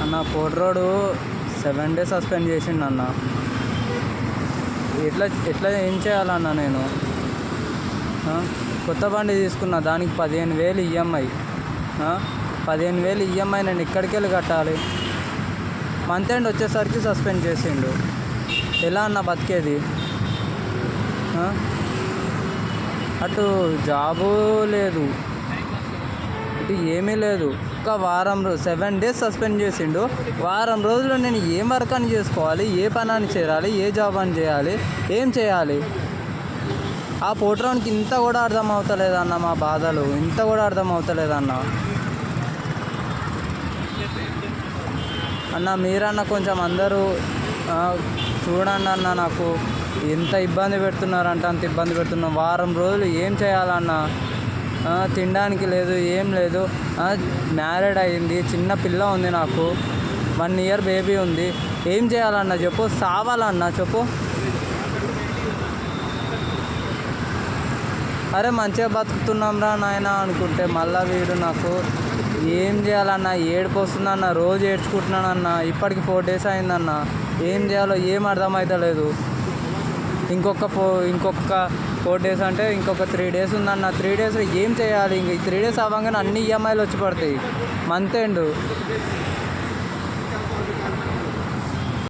అన్న కోట్రోడు 7 days suspend చేసిండు అన్న. ఎట్లా ఎట్లా ఏం చేయాలన్నా నేను? కొత్త బండి తీసుకున్నా, దానికి 15,000 ఈఎంఐ. 15,000 ఈఎంఐ నేను ఇక్కడికి వెళ్ళి కట్టాలి. మంత్ ఎండ్ వచ్చేసరికి సస్పెండ్ చేసిండు. ఎలా అన్న బతికేది? అటు జాబు లేదు, ఇటు ఏమీ లేదు. ఒక వారం 7 days సస్పెండ్ చేసిండు. వారం రోజులు నేను ఏం వర్క్ అని చేసుకోవాలి, ఏ పని అని చేయాలి, ఏ జాబ్ అని చేయాలి, ఏం చేయాలి? ఆ పోట్రానికి ఇంత కూడా అర్థం అవుతలేదన్న, మా బాధలు ఇంత కూడా అర్థం అవుతలేదన్న. అన్న మీరన్న కొంచెం అందరూ చూడండి అన్న, నాకు ఎంత ఇబ్బంది పెడుతున్నారంటే అంత ఇబ్బంది పెడుతున్నాం. వారం రోజులు ఏం చేయాలన్న? తినడానికి లేదు, ఏం లేదు. మ్యారీడ్ అయ్యింది, చిన్న పిల్ల ఉంది, నాకు 1 year బేబీ ఉంది. ఏం చేయాలన్న చెప్పు? సావాలన్నా చెప్పు? అరే మంచిగా బతుకుతున్నాం రా నాయన అనుకుంటే మళ్ళీ వీడు నాకు ఏం చేయాలన్నా ఏడుపు వస్తుందన్న. రోజు ఏడ్చుకుంటున్నానన్న. ఇప్పటికి 4 days అయిందన్న. ఏం చేయాలో ఏం అర్థమవుతలేదు. ఇంకొక 4 days అంటే ఇంకొక 3 days ఉందన్న. 3 daysలో ఏం చేయాలి? ఇంక 3 days అవ్వగానే అన్ని ఈఎంఐలు వచ్చి పడతాయి. Month end